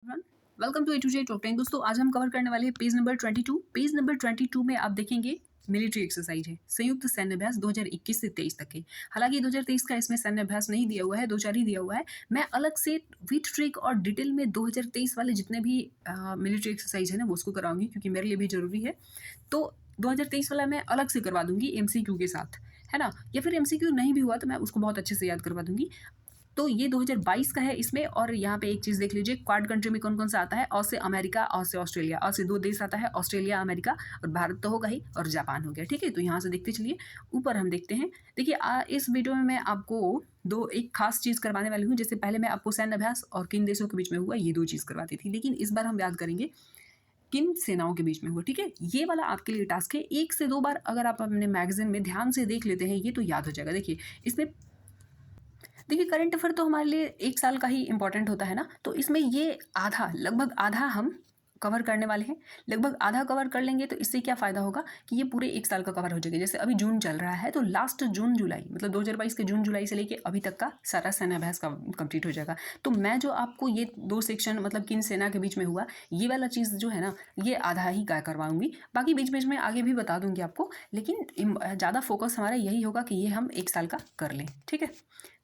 Welcome to A to Z top 10। दोस्तों आज हम कवर करने वाले हैं पेज नंबर 22। पेज नंबर 22 में आप देखेंगे मिलिट्री एक्सरसाइज है, संयुक्त सैन्य अभ्यास 2021 से 23 तक के। हालांकि 2023 का इसमें सैन्य अभ्यास नहीं दिया हुआ है, 2-4 ही दिया हुआ है। मैं अलग से विथ ट्रिक और डिटेल में 2023 वाले जितने भी मिलिट्री एक्सरसाइज है ना वो उसको कराऊंगी, क्योंकि मेरे लिए भी जरूरी है। तो 2023 वाला मैं अलग से करवा दूंगी एमसीक्यू के साथ, है ना, या फिर एमसीक्यू नहीं भी हुआ तो मैं उसको बहुत अच्छे से याद करवा दूंगी। तो ये 2022 का है इसमें। और यहाँ पे एक चीज़ देख लीजिए, क्वाड कंट्री में कौन कौन सा आता है। और से अमेरिका, और से ऑस्ट्रेलिया, और से 2 देश आता है, ऑस्ट्रेलिया, अमेरिका, और भारत तो होगा ही, और जापान हो गया। ठीक है, तो यहाँ से देखते चलिए, ऊपर हम देखते हैं। देखिए इस वीडियो में मैं आपको एक खास चीज़ करवाने वाली हूँ। जैसे पहले मैं आपको सैन्य अभ्यास और किन देशों के बीच में हुआ ये 2 चीज़ करवाती थी, लेकिन इस बार हम याद करेंगे किन सेनाओं के बीच में हुआ। ठीक है, ये वाला आपके लिए टास्क है। 1 से 2 बार अगर आप अपने मैगजीन में ध्यान से देख लेते हैं ये तो याद हो जाएगा। देखिए करंट अफेयर तो हमारे लिए 1 साल का ही इंपॉर्टेंट होता है ना, तो इसमें ये आधा, लगभग आधा हम कवर करने वाले हैं। लगभग आधा कवर कर लेंगे तो इससे क्या फ़ायदा होगा कि ये पूरे 1 साल का कवर हो जाएगा। जैसे अभी जून चल रहा है तो लास्ट जून जुलाई, मतलब 2022 के जून जुलाई से लेके अभी तक का सारा सैन्य अभ्यास का कंप्लीट हो जाएगा। तो मैं जो आपको ये 2 सेक्शन, मतलब किन सेना के बीच में हुआ, ये वाला चीज़ जो है ना, ये आधा ही क्या करवाऊंगी। बाकी बीच बीच में आगे भी बता दूंगी आपको, लेकिन ज़्यादा फोकस हमारा यही होगा कि ये हम 1 साल का कर लें। ठीक है,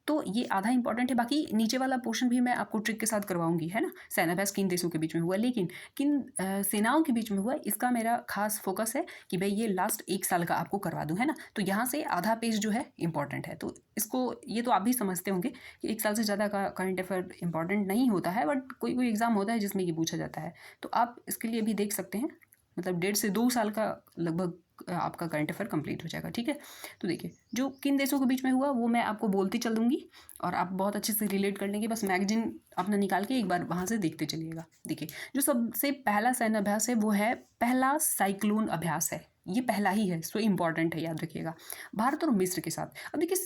तो ये आधा इंपॉर्टेंट है। बाकी नीचे वाला पोर्शन भी मैं आपको ट्रिक के साथ करवाऊंगी, है ना। सैन्य अभ्यास किन देशों के बीच में हुआ, लेकिन किन सेनाओं के बीच में हुआ, इसका मेरा खास फोकस है कि भाई ये लास्ट 1 साल का आपको करवा दूं, है ना। तो यहाँ से आधा पेज जो है इंपॉर्टेंट है। तो इसको, ये तो आप भी समझते होंगे कि 1 साल से ज़्यादा का करंट अफेयर इंपॉर्टेंट नहीं होता है, बट कोई कोई एग्जाम होता है जिसमें ये पूछा जाता है। तो आप इसके लिए भी देख सकते हैं, मतलब 1.5 से 2 साल का लगभग आपका करंट अफेयर कंप्लीट हो जाएगा। ठीक है, तो देखिए जो किन देशों के बीच में हुआ वो मैं आपको बोलती चल दूंगी और आप बहुत अच्छे से रिलेट कर लेंगे। बस मैगजीन अपना निकाल के एक बार वहाँ से देखते चलिएगा। देखिए जो सबसे पहला सैन्य अभ्यास है वो है पहला साइक्लोन अभ्यास है। ये पहला ही है, सो इम्पॉर्टेंट है, याद रखिएगा। भारत और मिस्र के साथ। अब देखिए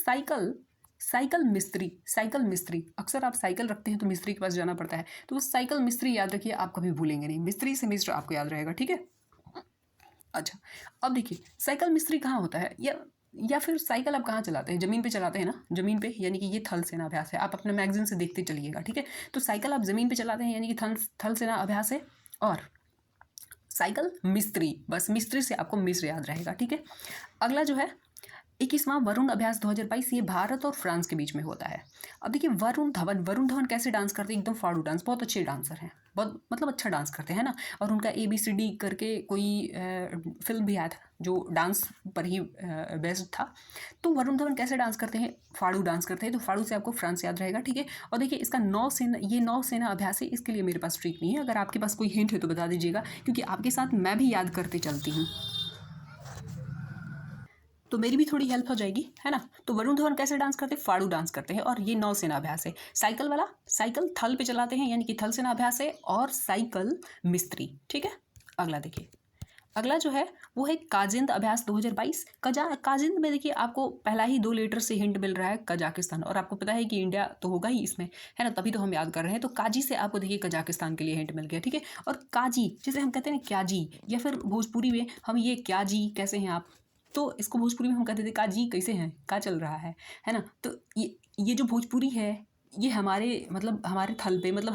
साइकिल मिस्त्री, अक्सर आप साइकिल रखते हैं तो मिस्त्री के पास जाना पड़ता है, तो वो साइकिल मिस्त्री याद रखिए, आप कभी भूलेंगे नहीं। मिस्त्री से मिस्र आपको याद रहेगा। ठीक है, अच्छा अब देखिए साइकिल मिस्त्री कहाँ होता है, या फिर साइकिल आप कहाँ चलाते हैं, जमीन पे चलाते हैं ना, जमीन पे, यानी कि ये थल सेना अभ्यास है। आप अपने मैगजीन से देखते चलिएगा। ठीक है, तो साइकिल आप जमीन पे चलाते हैं यानी कि थल सेना अभ्यास है। और साइकिल मिस्त्री, बस मिस्त्री से आपको मिस्र याद रहेगा। ठीक है, अगला जो है 21वां वरुण अभ्यास 2022, ये भारत और फ्रांस के बीच में होता है। अब देखिए वरुण धवन कैसे डांस करते हैं, एकदम फाड़ू डांस, बहुत अच्छे डांसर हैं, बहुत मतलब अच्छा डांस करते हैं ना। और उनका ABCD करके कोई फिल्म भी आया था जो डांस पर ही बेस्ड था। तो वरुण धवन कैसे डांस करते हैं, फाड़ू डांस करते हैं, तो फाड़ू से आपको फ्रांस याद रहेगा। ठीक है, और देखिए इसका नौसेना अभ्यास है। इसके लिए मेरे पास ट्रिक नहीं है, अगर आपके पास कोई हिंट है तो बता दीजिएगा, क्योंकि आपके साथ मैं भी याद करते चलती हूँ तो मेरी भी थोड़ी हेल्प हो जाएगी, है ना। तो वरुण धवन कैसे डांस करते हैं, फाड़ू डांस करते हैं, और ये नौसेना अभ्यास है। साइकिल वाला, साइकिल थल पे चलाते हैं यानी कि थल सेना अभ्यास है, और साइकिल मिस्त्री। ठीक है, अगला देखिए, अगला जो है वो है काजिंद अभ्यास 2022। काजिंद में देखिए आपको पहला ही 2 लेटर से हिंट मिल रहा है कजाकिस्तान, और आपको पता है कि इंडिया तो होगा ही इसमें, है ना, तभी तो हम याद कर रहे हैं। तो काजी से आपको देखिए कजाकिस्तान के लिए हिंट मिल गया। ठीक है, और काजी जैसे हम कहते हैं क्या जी, या फिर भोजपुरी में हम ये क्या जी कैसे हैं आप, तो इसको भोजपुरी में हम कहते थे का जी कैसे हैं, का चल रहा है ना। तो ये जो भोजपुरी है ये हमारे, मतलब हमारे थल पे, मतलब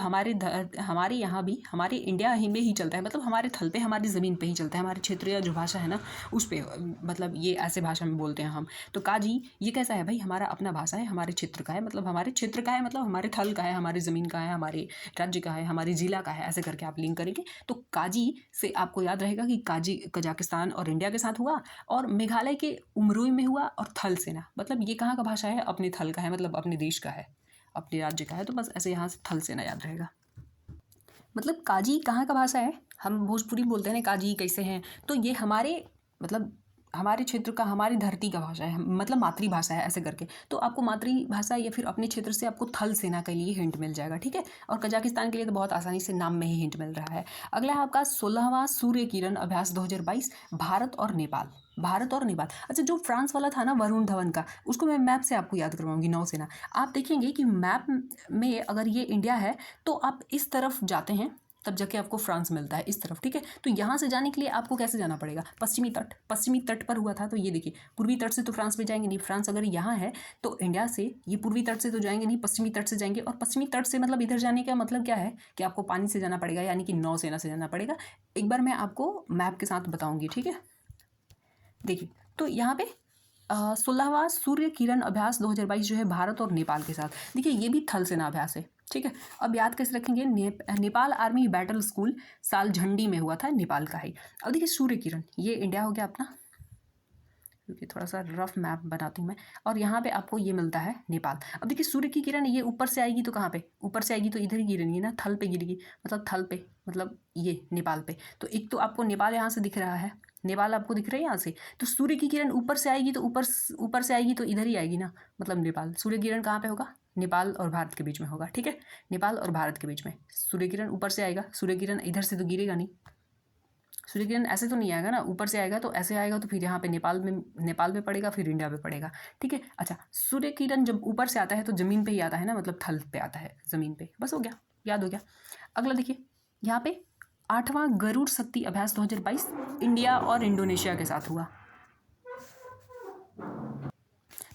हमारे यहाँ भी, हमारे इंडिया ही में ही चलता है, मतलब हमारे थल पे, हमारी ज़मीन पे ही चलता है। हमारे क्षेत्रीय जो भाषा है ना उस पे, मतलब ये ऐसे भाषा में बोलते हैं हम। तो काजी ये कैसा है भाई, हमारा अपना भाषा है, हमारे क्षेत्र का है, मतलब हमारे क्षेत्र का है, मतलब हमारे थल का है, हमारी ज़मीन का है, हमारे राज्य का है, हमारे ज़िला का है, ऐसे करके आप लिंक करेंगे। तो काजी से आपको याद रहेगा कि काजी कजाकिस्तान और इंडिया के साथ हुआ, और मेघालय के उमरोई में हुआ, और थल सेना, मतलब ये कहाँ का भाषा है, अपने थल का है, मतलब अपने देश का है, अपने राज्य का है। तो बस ऐसे यहाँ से थल सेना याद रहेगा। मतलब काजी कहाँ का भाषा है, हम भोजपुरी बोलते हैं ना काजी कैसे हैं, तो ये हमारे, मतलब हमारे क्षेत्र का, हमारी धरती का भाषा है, मतलब मातृभाषा है, ऐसे करके। तो आपको मातृभाषा या फिर अपने क्षेत्र से आपको थल सेना के लिए हिंट मिल जाएगा। ठीक है, और कजाकिस्तान के लिए तो बहुत आसानी से नाम में ही हिंट मिल रहा है। अगला है आपका 16वां सूर्य किरण अभ्यास 2022, भारत और नेपाल। अच्छा, जो फ्रांस वाला था ना वरुण धवन का, उसको मैं मैप से आपको याद करवाऊंगी, नौसेना। आप देखेंगे कि मैप में अगर ये इंडिया है तो आप इस तरफ जाते हैं, तब जाके आपको फ्रांस मिलता है इस तरफ, ठीक है। तो यहाँ से जाने के लिए आपको कैसे जाना पड़ेगा, पश्चिमी तट पर हुआ था, तो ये देखिए पूर्वी तट से तो फ्रांस में जाएंगे नहीं, फ्रांस अगर यहाँ है तो इंडिया से ये पूर्वी तट से तो जाएंगे नहीं, पश्चिमी तट से जाएंगे। और पश्चिमी तट से मतलब इधर जाने का मतलब क्या है कि आपको पानी से जाना पड़ेगा, यानी कि नौसेना से जाना पड़ेगा। एक बार मैं आपको मैप के साथ बताऊँगी, ठीक है। देखिए तो यहाँ पे 16वां सूर्य किरण अभ्यास 2022 जो है भारत और नेपाल के साथ, देखिए ये भी थल सेना अभ्यास है, ठीक है। अब याद कैसे रखेंगे, नेपाल आर्मी बैटल स्कूल साल झंडी में हुआ था, नेपाल का है। अब देखिए सूर्य किरण, ये इंडिया हो गया अपना, क्योंकि थोड़ा सा रफ मैप बनाती हूँ मैं, और यहाँ पे आपको ये मिलता है नेपाल। अब देखिए सूर्य की किरण ये ऊपर से आएगी तो कहाँ पे, ऊपर से आएगी तो इधर ही गिरेगी ना, थल पे गिरेगी, मतलब थल पे, मतलब ये नेपाल पे। तो एक तो आपको नेपाल यहाँ से दिख रहा है, नेपाल आपको दिख रहा है यहाँ से, तो सूर्य की किरण ऊपर से आएगी तो ऊपर से आएगी तो इधर ही आएगी ना, मतलब नेपाल। सूर्य किरण कहाँ पे होगा, नेपाल और भारत के बीच में होगा, ठीक है। नेपाल और भारत के बीच में सूर्य किरण ऊपर से आएगा, सूर्य किरण इधर से तो गिरेगा नहीं, सूर्य किरण ऐसे तो नहीं आएगा ना, ऊपर से आएगा, तो ऐसे आएगा तो फिर यहाँ पे नेपाल में पड़ेगा, फिर इंडिया पे पड़ेगा, ठीक है। अच्छा, सूर्य किरण जब ऊपर से आता है तो ज़मीन पे ही आता है ना, मतलब थल पे आता है, ज़मीन पे। बस हो गया, याद हो गया। अगला देखिए यहाँ पे 8वां गरुड़ शक्ति अभ्यास 2022 इंडिया और इंडोनेशिया के साथ हुआ।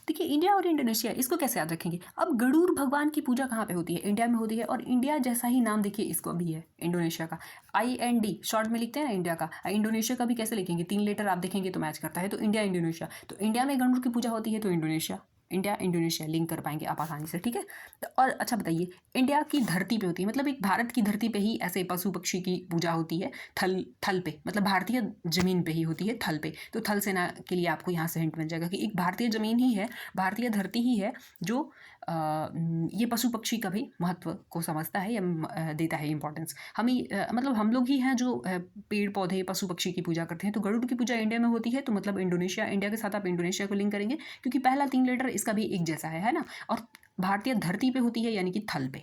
देखिए इंडिया और इंडोनेशिया, इसको कैसे याद रखेंगे। अब गरुड़ भगवान की पूजा कहाँ पे होती है, इंडिया में होती है, और इंडिया जैसा ही नाम देखिए इसको भी है, इंडोनेशिया का IND शॉर्ट में लिखते हैं ना इंडिया का। इंडोनेशिया का भी कैसे लिखेंगे, 3 लेटर आप देखेंगे तो मैच करता है, तो इंडिया इंडोनेशिया, तो इंडिया में गरुड़ की पूजा होती है तो इंडोनेशिया, इंडिया इंडोनेशिया लिंक कर पाएंगे आप आसानी से, ठीक है। तो और अच्छा बताइए, इंडिया की धरती पे होती है, मतलब एक भारत की धरती पे ही ऐसे पशु पक्षी की पूजा होती है, थल पे, मतलब भारतीय जमीन पे ही होती है, थल पे। तो थल सेना के लिए आपको यहाँ से हिंट मिल जाएगा कि एक भारतीय जमीन ही है, भारतीय धरती ही है जो ये पशु पक्षी का भी महत्व को समझता है या देता है इंपॉर्टेंस। हम ही मतलब हम लोग ही हैं जो पेड़ पौधे पशु पक्षी की पूजा करते हैं। तो गरुड़ की पूजा इंडिया में होती है, तो मतलब इंडोनेशिया, इंडिया के साथ आप इंडोनेशिया को लिंक करेंगे, क्योंकि पहला 3 लेटर इसका भी एक जैसा है ना। और भारतीय धरती पे होती है, यानी कि थल पे।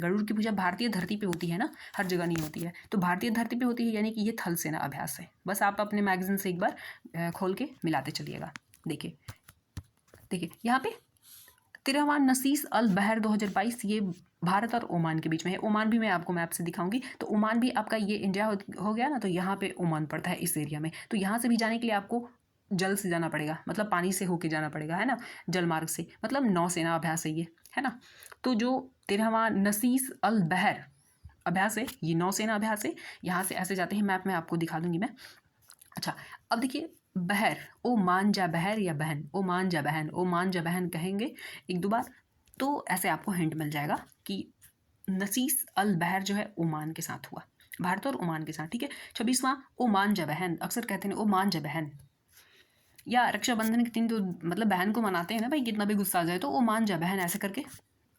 गरुड़ की पूजा भारतीय धरती पे होती है ना, हर जगह नहीं होती है, तो भारतीय धरती पे होती है, यानी कि ये थल सेना अभ्यास है। बस आप अपने मैगजीन से एक बार खोल के मिलाते चलिएगा। देखिए यहाँ पे 13वां नसीस अल बहर 2022, ये भारत और ओमान के बीच में है। ओमान भी मैं आपको मैप से दिखाऊंगी, तो ओमान भी आपका ये इंडिया हो गया ना, तो यहाँ पे ओमान पड़ता है इस एरिया में। तो यहाँ से भी जाने के लिए आपको जल से जाना पड़ेगा, मतलब पानी से होके जाना पड़ेगा, है ना, जल मार्ग से, मतलब नौसेना अभ्यास है ये, है ना। तो जो 13वां नसीस अल बहर अभ्यास है, ये नौसेना अभ्यास है। यहाँ से ऐसे जाते हैं, मैप में आपको दिखा दूंगी मैं। अच्छा, अब देखिए बहर, ओ मान जा बहर या बहन, ओ मान जा बहन, ओ मान जा बहन कहेंगे 1-2 बार, तो ऐसे आपको हिंट मिल जाएगा कि नसीस अल बहर जो है ओमान के साथ हुआ, भारत और ओमान के साथ, ठीक है। 26वां ओ मान जा बहन, अक्सर कहते हैं ओ मान जा बहन, या रक्षाबंधन के दिन तो मतलब बहन को मनाते हैं ना भाई, कितना भी गुस्सा आ जाए तो ओ मान जा बहन, ऐसे करके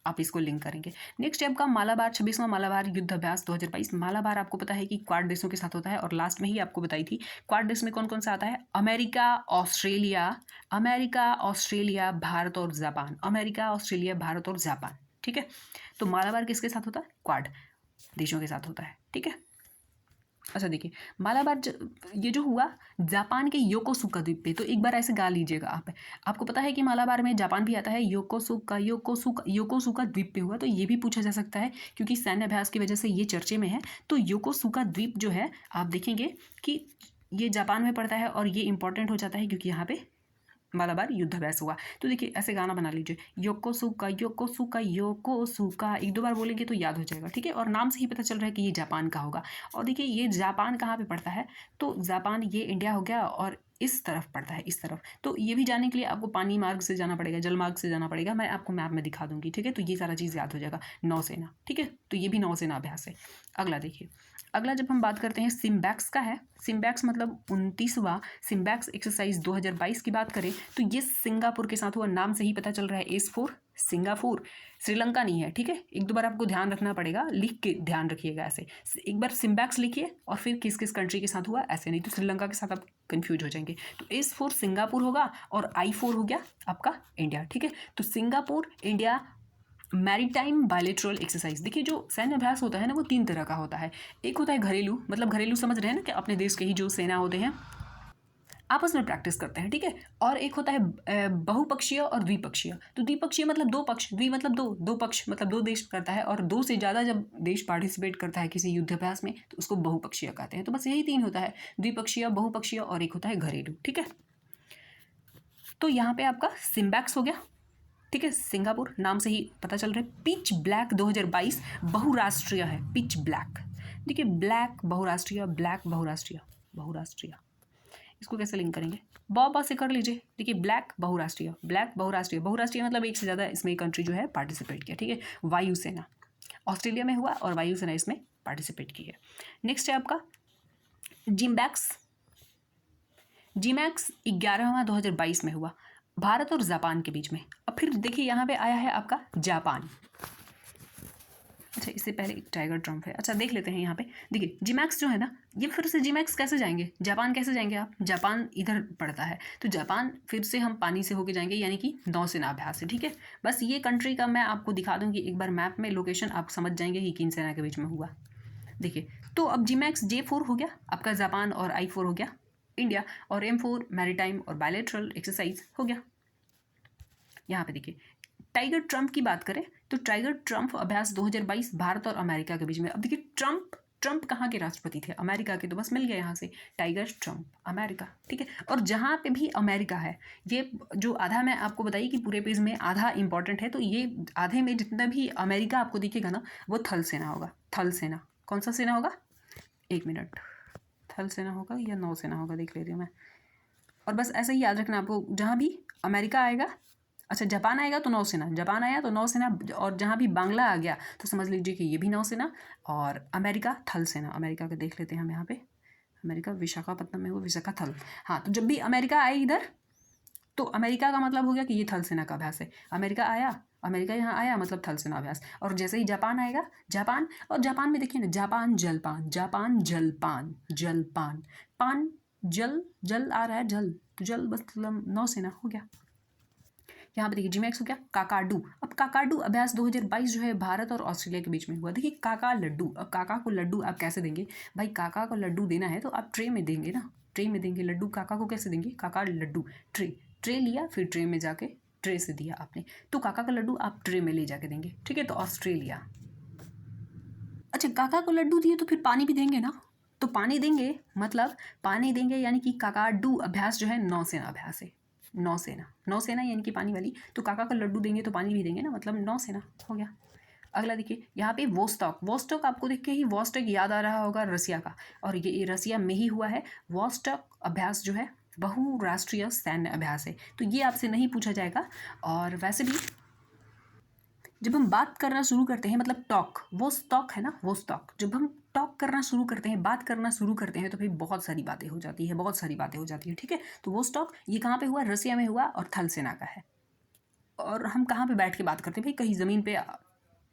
आप इसको लिंक करेंगे। नेक्स्ट है आपका मालाबार, 26वां मालाबार युद्ध अभ्यास 2022। मालाबार आपको पता है कि क्वाड देशों के साथ होता है, और लास्ट में ही आपको बताई थी क्वाड देश में कौन कौन सा आता है, अमेरिका, ऑस्ट्रेलिया, भारत और जापान, अमेरिका, ऑस्ट्रेलिया, भारत और जापान, ठीक है। तो मालाबार किसके साथ होता है, क्वाड देशों के साथ होता है, ठीक है। अच्छा देखिए मालाबार ये जो हुआ जापान के योकोसुका द्वीप पे, तो एक बार ऐसे गा लीजिएगा आप, आपको पता है कि मालाबार में जापान भी आता है, योकोसुका द्वीप पे हुआ, तो ये भी पूछा जा सकता है क्योंकि सैन्य अभ्यास की वजह से ये चर्चे में है। तो योकोसुका द्वीप जो है आप देखेंगे कि ये जापान में पड़ता है, और ये इंपॉर्टेंट हो जाता है क्योंकि यहाँ पे मालाबार युद्ध अभ्यास हुआ। तो देखिए ऐसे गाना बना लीजिए, योकोसुका योकोसुका योकोसुका, 1-2 बार बोलेंगे तो याद हो जाएगा, ठीक है। और नाम से ही पता चल रहा है कि ये जापान का होगा। और देखिए ये जापान कहाँ पे पड़ता है, तो जापान ये इंडिया हो गया और इस तरफ पड़ता है, इस तरफ। तो ये भी जाने के लिए आपको पानी मार्ग से जाना पड़ेगा, जल मार्ग से जाना पड़ेगा, मैं आपको मैप में दिखा दूंगी, ठीक है। तो ये सारा चीज़ याद हो जाएगा, नौसेना, ठीक है। तो ये भी नौसेना अभ्यास है। अगला देखिए, अगला जब हम बात करते हैं सिम्बैक्स का है, सिम्बैक्स मतलब 29वां सिम्बैक्स एक्सरसाइज 2022 की बात करें तो ये सिंगापुर के साथ हुआ, नाम से ही पता चल रहा है, S4 सिंगापुर, श्रीलंका नहीं है, ठीक है। 1-2 बार आपको ध्यान रखना पड़ेगा, लिख के ध्यान रखिएगा ऐसे, एक बार सिम्बैक्स लिखिए और फिर किस किस कंट्री के साथ हुआ, ऐसे नहीं तो श्रीलंका के साथ आप कंफ्यूज हो जाएंगे। तो S4 सिंगापुर होगा और I4 हो गया आपका इंडिया, ठीक है। तो Singapore, India, maritime bilateral exercise. देखिए जो सैन्य अभ्यास होता है ना वो 3 तरह का होता है। एक होता है घरेलू, मतलब घरेलू समझ रहे हैं ना कि अपने देश के ही जो सेना होते हैं, आपस में प्रैक्टिस करते हैं, ठीक है। और एक होता है बहुपक्षीय और द्विपक्षीय। तो द्विपक्षीय मतलब दो पक्ष, द्वि मतलब दो, दो पक्ष मतलब दो देश करता है, और दो से ज़्यादा जब देश पार्टिसिपेट करता है किसी युद्धाभ्यास में तो उसको बहुपक्षीय कहते हैं। तो बस यही तीन होता है, द्विपक्षीय, बहुपक्षीय और एक होता है घरेलू, ठीक है। तो यहाँ पे आपका सिम्बैक्स हो गया, ठीक है, सिंगापुर नाम से ही पता चल रहा है। पिच ब्लैक 2022 बहुराष्ट्रीय है, पिच ब्लैक। देखिए ब्लैक बहुराष्ट्रीय, ब्लैक बहुराष्ट्रीय, बहुराष्ट्रीय, इसको कैसे लिंक करेंगे, बॉ से कर लीजिए। देखिए ब्लैक बहुराष्ट्रीय, ब्लैक बहुराष्ट्रीय, बहुराष्ट्रीय मतलब एक से ज़्यादा इसमें कंट्री जो है पार्टिसिपेट किया, ठीक है। वायुसेना ऑस्ट्रेलिया में हुआ और वायुसेना इसमें पार्टिसिपेट की है। नेक्स्ट है आपका जिम्बैक्स, जीमैक्स 11वां 2022 में हुआ भारत और जापान के बीच में। अब फिर देखिए यहाँ पे आया है आपका जापान। अच्छा इससे पहले एक टाइगर ट्रम्प है, अच्छा देख लेते हैं यहाँ पे। देखिए जीमैक्स जो है ना, ये फिर से जीमैक्स कैसे जाएंगे, जापान कैसे जाएंगे आप, जापान इधर पड़ता है तो जापान फिर से हम पानी से होके जाएंगे, यानी कि नौसेना अभ्यास है, ठीक है। बस ये कंट्री का मैं आपको दिखा दूँगी एक बार मैप में लोकेशन, आप समझ जाएंगे कि किन सेना के बीच में हुआ। देखिए तो अब जीमैक्स J4 हो गया आपका जापान, और I4 हो गया इंडिया, और M4 मैरीटाइम और बायलैटरल एक्सरसाइज हो गया। यहाँ पे देखिए टाइगर ट्रम्प की बात करें तो टाइगर ट्रम्प अभ्यास 2022 भारत और अमेरिका के बीच में। अब देखिए ट्रम्प कहाँ के राष्ट्रपति थे, अमेरिका के, तो बस मिल गया यहाँ से टाइगर ट्रम्प अमेरिका, ठीक है। और जहाँ पे भी अमेरिका है, ये जो आधा मैं आपको बताई कि पूरे पेज में आधा इंपॉर्टेंट है, तो ये आधे में जितना भी अमेरिका आपको दिखेगा ना वो थल सेना होगा, थल सेना। कौन सा सेना होगा, एक मिनट, थल सेना होगा या नौसेना होगा, देख लेती हूँ मैं। और बस ऐसे ही याद रखना आपको, जहाँ भी अमेरिका आएगा, अच्छा जापान आएगा तो नौसेना, जापान आया तो नौसेना, और जहाँ भी बांग्ला आ गया तो समझ लीजिए कि ये भी नौसेना, और अमेरिका थल सेना। अमेरिका का देख लेते हैं हम यहाँ पे, अमेरिका विशाखापट्टनम में वो विशाखा थल। हाँ तो जब भी अमेरिका आए इधर तो अमेरिका का मतलब हो गया कि ये थल सेना का अभ्यास है। अमेरिका आया, अमेरिका यहाँ आया मतलब थल सेना अभ्यास। और जैसे ही जापान आएगा, जापान, और जापान में देखिए ना जापान जलपान, जापान जलपान, जलपान, पान जल, जल आ रहा है, जल तो जल बस नौसेना हो गया। यहाँ पे देखिए जीमैक्स हो गया काकाडू। अब काकाडू अभ्यास 2022 जो है भारत और ऑस्ट्रेलिया के बीच में हुआ। देखिए काका लड्डू, अब काका को लड्डू आप कैसे देंगे भाई, काका को लड्डू देना है तो आप ट्रे में देंगे ना, ट्रे में देंगे लड्डू, काका को कैसे देंगे, काका लड्डू, ट्रे लिया, फिर ट्रे में जाके ट्रे से दिया आपने, तो काका का लड्डू आप ट्रे में ले जाके देंगे, ठीक है। तो ऑस्ट्रेलिया, अच्छा काका को लड्डू दिए तो फिर पानी भी देंगे ना, तो पानी देंगे मतलब पानी देंगे, यानी कि काकाडू अभ्यास जो है नौसेना अभ्यास है, नौसेना, नौसेना यानी कि पानी वाली, तो काका का लड्डू देंगे तो पानी भी देंगे ना, मतलब नौसेना हो गया। अगला देखिए यहाँ पे वोस्टॉक, वोस्टॉक आपको देख के ही वोस्टॉक याद आ रहा होगा रसिया का, और ये रसिया में ही हुआ है। वोस्टॉक अभ्यास जो है बहुराष्ट्रीय सैन्य अभ्यास है, तो ये आपसे नहीं पूछा जाएगा। और वैसे भी जब हम बात करना शुरू करते हैं, मतलब टॉक, वो स्टॉक है ना, वो स्टॉक, जब हम टॉक करना शुरू करते हैं, बात करना शुरू करते हैं, तो फिर बहुत सारी बातें हो जाती है, बहुत सारी बातें हो जाती है, ठीक है। तो वो स्टॉक ये कहाँ पे हुआ, रसिया में हुआ और थल सेना का है। और हम कहाँ पे बैठ के बात करते हैं भाई, कहीं ज़मीन पे,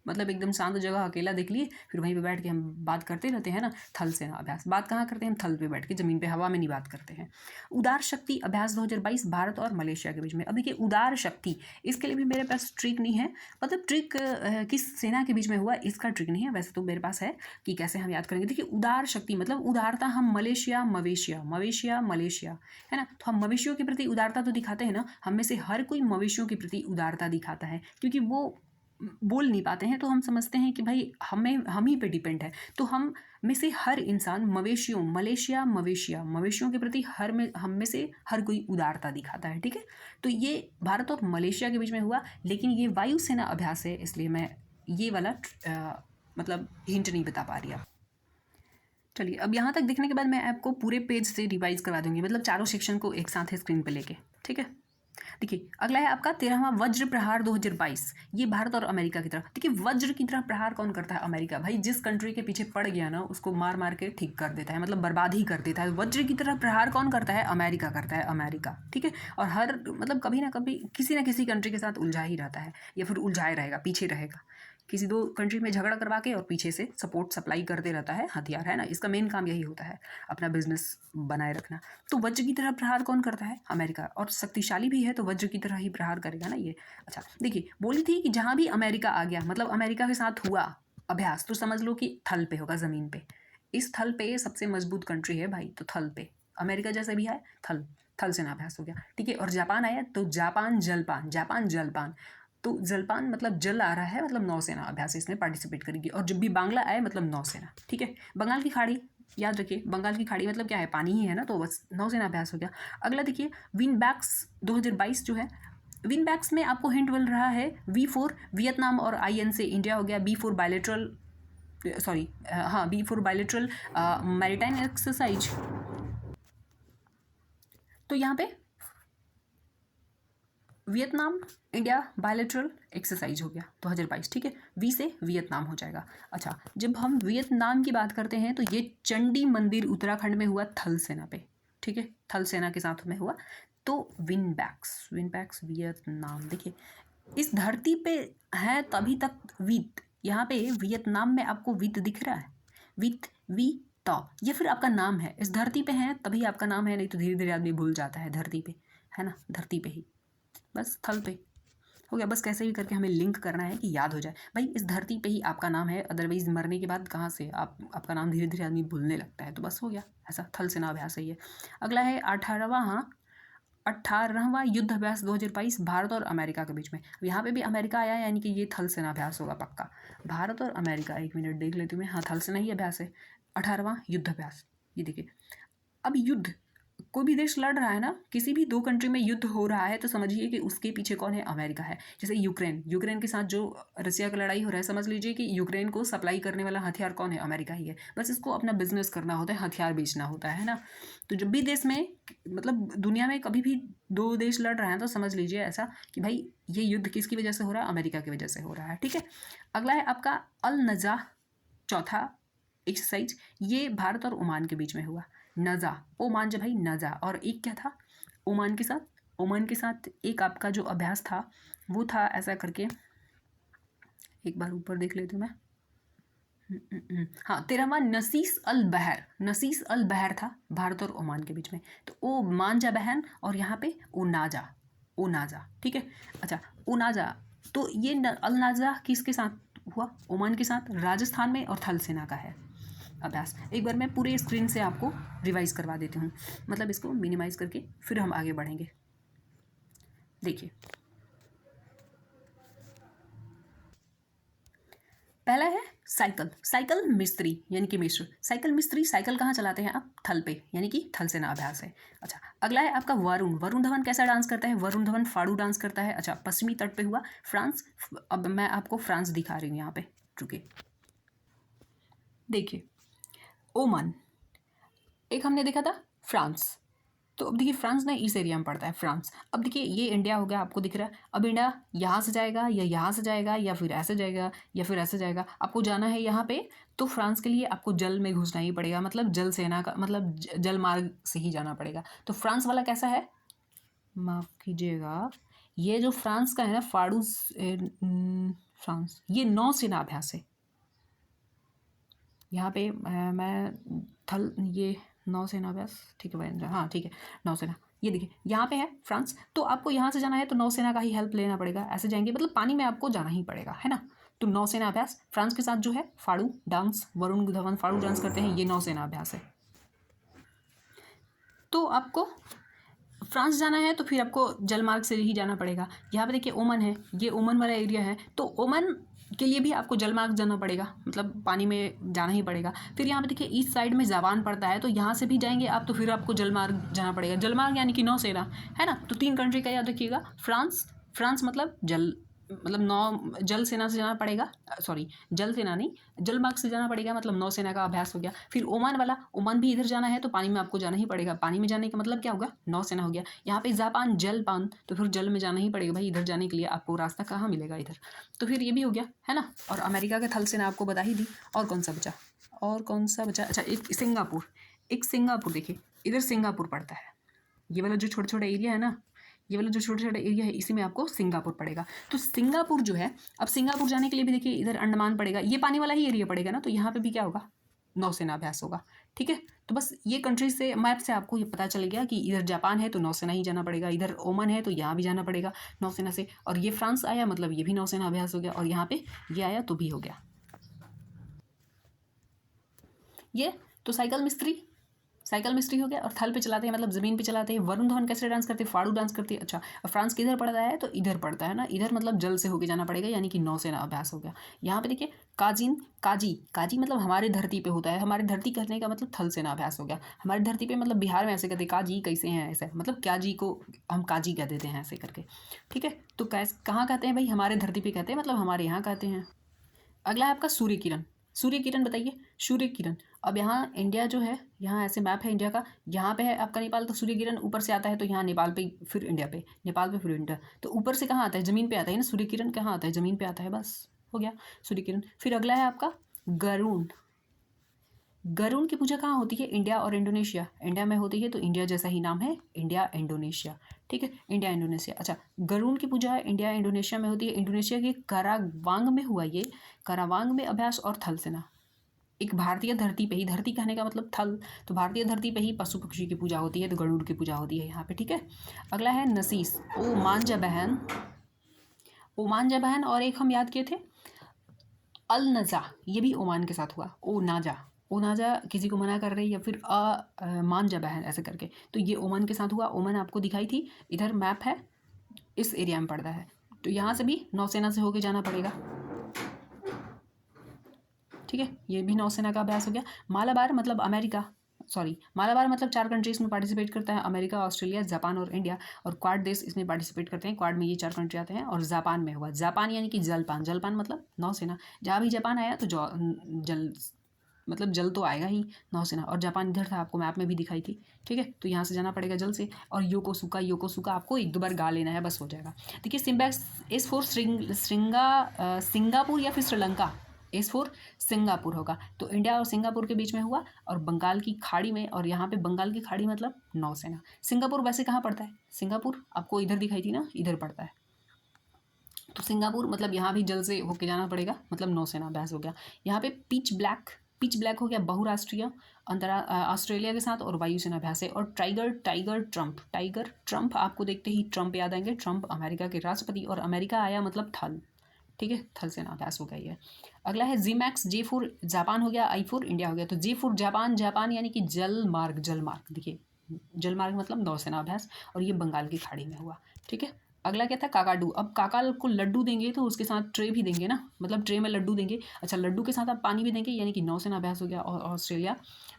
मतलब एकदम शांत जगह अकेला देख लिए, फिर वहीं पे बैठ के हम बात करते रहते हैं ना, थल सेना अभ्यास। बात कहाँ करते हैं हम, थल पे बैठ के, ज़मीन पे हवा में नहीं बात करते हैं। उदार शक्ति अभ्यास 2022 भारत और मलेशिया के बीच में। अब देखिए उदार शक्ति, इसके लिए भी मेरे पास ट्रिक नहीं है, मतलब ट्रिक किस सेना के बीच में हुआ इसका ट्रिक नहीं है, वैसे तो मेरे पास है कि कैसे हम याद करेंगे। देखिए उदार शक्ति मतलब उदारता, हम मलेशिया मवेशिया, मवेशिया मलेशिया है ना, तो हम मवेशियों के प्रति उदारता तो दिखाते हैं ना, हम में से हर कोई मवेशियों के प्रति उदारता दिखाता है, क्योंकि वो बोल नहीं पाते हैं, तो हम समझते हैं कि भाई हम ही पे डिपेंड है, तो हम में से हर इंसान मवेशियों, मलेशिया मवेशिया, मवेशियों के प्रति हम में से हर कोई उदारता दिखाता है, ठीक है। तो ये भारत और मलेशिया के बीच में हुआ, लेकिन ये वायुसेना अभ्यास है, इसलिए मैं ये वाला मतलब हिंट नहीं बता पा रही अब। चलिए अब यहाँ तक देखने के बाद मैं आपको पूरे पेज से रिवाइज करवा दूंगी, मतलब चारों सेक्शन को एक साथ है स्क्रीन पे लेके, ठीक है। देखिए अगला है आपका 13वां वज्र प्रहार 2022, ये भारत और अमेरिका की तरफ। देखिए वज्र की तरह प्रहार कौन करता है, अमेरिका। भाई जिस कंट्री के पीछे पड़ गया ना उसको मार मार के ठीक कर देता है, मतलब बर्बाद ही कर देता है। वज्र की तरह प्रहार कौन करता है, अमेरिका करता है, अमेरिका, ठीक है। और हर मतलब कभी ना कभी किसी ना किसी कंट्री के साथ उलझा ही रहता है, या फिर उलझाए रहेगा, पीछे रहेगा, किसी दो कंट्री में झगड़ा करवा के और पीछे से सपोर्ट सप्लाई करते रहता है, हथियार है ना, इसका मेन काम यही होता है, अपना बिजनेस बनाए रखना। तो वज्र की तरह प्रहार कौन करता है, अमेरिका, और शक्तिशाली भी है तो वज्र की तरह ही प्रहार करेगा ना ये। अच्छा देखिए बोली थी कि जहाँ भी अमेरिका आ गया, मतलब अमेरिका के साथ हुआ अभ्यास, तो समझ लो कि थल पे होगा, ज़मीन पे। इस थल पे सबसे मजबूत कंट्री है भाई, तो थल पे, अमेरिका जैसे भी है थल, थल सेना अभ्यास हो गया, ठीक है। और जापान आया तो जापान जलपान, जापान जलपान, तो जलपान मतलब जल आ रहा है, मतलब नौसेना अभ्यास इसमें पार्टिसिपेट करेगी। और जब भी बांग्ला आए मतलब नौसेना, ठीक है। बंगाल की खाड़ी, याद रखिए बंगाल की खाड़ी मतलब क्या है, पानी ही है ना, तो बस नौसेना अभ्यास हो गया। अगला देखिए विनबैक्स 2022 जो है, विनबैक्स में आपको हिंट मिल रहा है V4 वियतनाम और IN से इंडिया हो गया, B4 बायलेटरल, सॉरी हाँ B4 बायलेटरल मैरीटाइम एक्सरसाइज। तो यहाँ पे वियतनाम इंडिया बायलेटरल एक्सरसाइज हो गया 2022, ठीक है। वी से वियतनाम हो जाएगा। अच्छा, जब हम वियतनाम की बात करते हैं तो ये चंडी मंदिर उत्तराखंड में हुआ थल सेना पे, ठीक है, थल सेना के साथ में हुआ। तो विनबैक्स, विनबैक्स वियतनाम, देखिए इस धरती पे है तभी तक वित, यहाँ पे वियतनाम में आपको वित दिख रहा है, वित वी ता, ये फिर आपका नाम है, इस धरती पे है तभी आपका नाम है, नहीं तो धीरे धीरे आदमी भूल जाता है धरती पे, है ना, धरती पे ही, बस थल पे हो गया। बस कैसे भी करके हमें लिंक करना है कि याद हो जाए भाई इस धरती पे ही आपका नाम है, अदरवाइज मरने के बाद कहाँ से आपका नाम धीरे धीरे आदमी भूलने लगता है, तो बस हो गया, ऐसा थल सेना अभ्यास है ये। अगला है 18वां युद्ध अभ्यास 2022 भारत और अमेरिका के बीच में। यहाँ पे भी अमेरिका आया यानी कि ये थल सेना अभ्यास होगा पक्का। भारत और अमेरिका, एक मिनट देख लेती हूँ मैं, हाँ थल सेना ही अभ्यास है। 18वां युद्ध अभ्यास, ये देखिए अब युद्ध, कोई भी देश लड़ रहा है ना, किसी भी दो कंट्री में युद्ध हो रहा है तो समझिए कि उसके पीछे कौन है, अमेरिका है। जैसे यूक्रेन के साथ जो रसिया का लड़ाई हो रहा है, समझ लीजिए कि यूक्रेन को सप्लाई करने वाला हथियार कौन है, अमेरिका ही है। बस इसको अपना बिजनेस करना होता है, हथियार बेचना होता है ना। तो जब भी देश में, मतलब दुनिया में कभी भी दो देश लड़ रहे हैं तो समझ लीजिए ऐसा कि भाई ये युद्ध किसकी वजह से हो रहा है, अमेरिका की वजह से हो रहा है, ठीक है। अगला है आपका अल नजा, चौथा एक्सरसाइज, ये भारत और ओमान के बीच में हुआ। नज़ा, ओमान जब भाई नज़ा, और एक क्या था ओमान के साथ, ओमान के साथ एक आपका जो अभ्यास था वो था ऐसा करके, एक बार ऊपर देख लेती हूँ मैं, हाँ 13वां नसीस अल बहर, नसीस अल बहर था भारत और ओमान के बीच में। तो ओ मांजा बहन और यहाँ पे ओनाजा, ओनाजा, ठीक है। अच्छा ओनाजा, तो ये अल नाजा किसके साथ हुआ, ओमान के साथ, राजस्थान में, और थल सेना का है अभ्यास। एक बार मैं पूरे स्क्रीन से आपको रिवाइज करवा देती हूँ, मतलब इसको मिनिमाइज करके फिर हम आगे बढ़ेंगे। देखिए पहला है साइकिल, साइकिल मिस्त्री यानी कि मिस्र, साइकिल मिस्त्री, साइकिल कहाँ चलाते हैं आप, थल पे, यानी कि थल सेना अभ्यास है। अच्छा अगला है आपका वरुण, वरुण धवन कैसा डांस करता है, वरुण धवन फाड़ू डांस करता है। अच्छा पश्चिमी तट पे हुआ, फ्रांस, अब मैं आपको फ्रांस दिखा रही हूँ यहाँ पे, रुकिए देखिए ओमान, एक हमने देखा था फ्रांस, तो अब देखिए फ्रांस ना इस एरिया में पड़ता है, फ्रांस। अब देखिए ये इंडिया हो गया, आपको दिख रहा है। अब इंडिया यहाँ से जाएगा या यहाँ से जाएगा या फिर ऐसे जाएगा या फिर ऐसे जाएगा, आपको जाना है यहाँ पे, तो फ्रांस के लिए आपको जल में घुसना ही पड़ेगा, मतलब जल सेना का मतलब जल मार्ग से ही जाना पड़ेगा। तो फ्रांस वाला कैसा है, माफ़ कीजिएगा, ये जो फ्रांस का है ना फाड़ू फ्रांस, ये नौसेना अभ्यास है। यहाँ पे मैं थल, ये नौसेना अभ्यास, ठीक है भाई, हाँ ठीक है नौसेना, ये देखिए यहाँ पे है फ्रांस, तो आपको यहाँ से जाना है तो नौसेना का ही हेल्प लेना पड़ेगा, ऐसे जाएंगे मतलब पानी में आपको जाना ही पड़ेगा, है ना। तो नौसेना अभ्यास फ्रांस के साथ जो है फाड़ू डांस, वरुण धवन फाड़ू डांस करते हैं, ये नौसेना अभ्यास है। तो आपको फ्रांस जाना है तो फिर आपको जलमार्ग से ही जाना पड़ेगा। यहाँ पे देखिए ओमान है, ये ओमान वाला एरिया है, तो ओमान के लिए भी आपको जलमार्ग जाना पड़ेगा, मतलब पानी में जाना ही पड़ेगा। फिर यहाँ पे देखिए ईस्ट साइड में जापान पड़ता है, तो यहाँ से भी जाएंगे आप तो फिर आपको जलमार्ग जाना पड़ेगा, जलमार्ग यानी कि नौसेना, है ना। तो 3 कंट्री का याद रखिएगा, फ्रांस, फ्रांस मतलब जल, मतलब नौ जल सेना से जाना पड़ेगा, सॉरी जल सेना नहीं, जल मार्ग से जाना पड़ेगा, मतलब नौसेना का अभ्यास हो गया। फिर ओमान वाला, ओमान भी इधर जाना है तो पानी में आपको जाना ही पड़ेगा, पानी में जाने का मतलब क्या होगा, नौसेना हो गया। यहाँ पे जापान जलपान, तो फिर जल में जाना ही पड़ेगा भाई, इधर जाने के लिए आपको रास्ता कहाँ मिलेगा इधर, तो फिर ये भी हो गया, है ना। और अमेरिका का थल सेना आपको बता ही दी। और कौन सा बचा, और कौन सा बचा, अच्छा एक सिंगापुर, एक सिंगापुर देखिए इधर सिंगापुर पड़ता है, ये वाला जो छोटे छोटे एरिया है ना, ये वाला जो छोटे छोटे एरिया है इसी में आपको सिंगापुर पड़ेगा। तो सिंगापुर जो है, अब सिंगापुर जाने के लिए भी देखिए इधर अंडमान पड़ेगा, ये पानी वाला ही एरिया पड़ेगा ना, तो यहाँ पे भी क्या होगा, नौसेना अभ्यास होगा, ठीक है। तो बस ये कंट्री से मैप से आपको ये पता चल गया कि इधर जापान है तो नौसेना ही जाना पड़ेगा, इधर ओमान है तो यहाँ भी जाना पड़ेगा नौसेना से, और ये फ्रांस आया मतलब ये भी नौसेना अभ्यास हो गया, और यहाँ पे ये आया तो भी हो गया। ये तो साइकिल मिस्त्री, साइकिल मिस्ट्री हो गया। और थल पे चलाते हैं मतलब ज़मीन पे चलाते हैं। वरुण धवन कैसे डांस करते हैं, फाड़ू डांस करती है। अच्छा, और फ्रांस किधर पड़ता है, तो इधर पड़ता है ना, इधर मतलब जल से होके जाना पड़ेगा, यानी कि नौसेना अभ्यास हो गया। यहाँ पे देखिए काजिन, काजी, काजी मतलब हमारे धरती पे होता है। हमारी धरती कहने का मतलब थल सेना अभ्यास हो गया। हमारी धरती पे मतलब बिहार में ऐसे कहते हैं काजी कैसे हैं, ऐसे मतलब क्या जी को हम काजी कह देते हैं ऐसे करके, ठीक है। तो कहाँ कहते हैं भाई, हमारे धरती पे कहते हैं, मतलब हमारे यहाँ कहते हैं। अगला है आपका सूर्य किरण। सूर्य किरण बताइए, सूर्य किरण। अब यहाँ इंडिया जो है, यहाँ ऐसे मैप है इंडिया का, यहाँ पे है आपका नेपाल, तो सूर्य किरण ऊपर से आता है, तो यहाँ नेपाल पे फिर इंडिया पे, नेपाल पे फिर इंडिया, तो ऊपर से कहाँ आता है, ज़मीन पे आता है ना। सूर्य किरण कहाँ आता है, ज़मीन पे आता है, बस हो गया सूर्य किरण। फिर अगला है आपका गरुण। गरुण की पूजा कहाँ होती है, इंडिया और इंडोनेशिया। इंडिया में होती है तो इंडिया जैसा ही नाम है, इंडिया इंडोनेशिया, ठीक है, इंडिया इंडोनेशिया। अच्छा, गरुण की पूजा इंडिया इंडोनेशिया में होती है। इंडोनेशिया के करावांग में हुआ ये, करावांग में अभ्यास और थल सेना। एक भारतीय धरती पे ही, धरती कहने का मतलब थल, तो भारतीय धरती पे ही पशु पक्षी की पूजा होती है, तो गरुड़ की पूजा होती है यहाँ पे, ठीक है। अगला है नसीस, ओ मांझा बहन, ओ मांझा बहन। और एक हम याद किए थे अल नज़ा, ये भी ओमान के साथ हुआ। ओ नाजा, ओ नाजा किसी को मना कर रही, या फिर मांझा बहन ऐसे करके, तो ये ओमान के साथ हुआ। ओमान आपको दिखाई थी, इधर मैप है, इस एरिया में पड़ता है, तो यहाँ से भी नौसेना से होके जाना पड़ेगा, ठीक है। ये भी नौसेना का अभ्यास हो गया। मालाबार मतलब अमेरिका, सॉरी, मालाबार मतलब 4 कंट्रीज में पार्टिसिपेट करता है, अमेरिका, ऑस्ट्रेलिया, जापान और इंडिया। और क्वाड देश इसमें पार्टिसिपेट करते हैं, क्वाड में ये 4 कंट्री आते हैं। और जापान में हुआ, जापान यानी कि जलपान, जलपान मतलब नौसेना। जहाँ भी जापान आया तो जल मतलब जल तो आएगा ही, नौसेना। और जापान इधर था, आपको मैप में भी दिखाई थी, ठीक है। तो यहाँ से जाना पड़ेगा जल से। और योकोसुका, योकोसुका आपको 1-2 बार गा लेना है, बस हो जाएगा। देखिए सिम्बैक्स S4 सिंगापुर या फिर श्रीलंका, S4 सिंगापुर होगा, तो इंडिया और सिंगापुर के बीच में हुआ, और बंगाल की खाड़ी में। और यहाँ पे बंगाल की खाड़ी मतलब नौसेना। सिंगापुर वैसे कहाँ पड़ता है, सिंगापुर आपको इधर दिखाई थी ना, इधर पड़ता है, तो सिंगापुर मतलब यहाँ भी जल से होके जाना पड़ेगा, मतलब नौसेना अभ्यास हो गया। यहाँ पे पिच ब्लैक, पिच ब्लैक हो गया बहुराष्ट्रीय, ऑस्ट्रेलिया के साथ और वायुसेना अभ्यास है। और tiger, tiger Trump, tiger Trump आपको देखते ही ट्रंप याद आएंगे, ट्रंप अमेरिका के राष्ट्रपति, और अमेरिका आया मतलब थल, ठीक है, थल सेना अभ्यास हो गया ये। अगला है G-MAX, J4 जापान हो गया, I4 इंडिया हो गया। तो J4 जापान, जापान यानी कि जल मार्ग, जल मार्ग, देखिए जल मार्ग मतलब नौसेना अभ्यास, और ये बंगाल की खाड़ी में हुआ, ठीक है। अगला क्या था, काकाडू। अब काका को लड्डू देंगे तो उसके साथ ट्रे भी देंगे ना, मतलब ट्रे में लड्डू देंगे। अच्छा, लड्डू के साथ आप पानी भी देंगे, यानी कि नौसेना अभ्यास हो गया। और ऑस्ट्रेलिया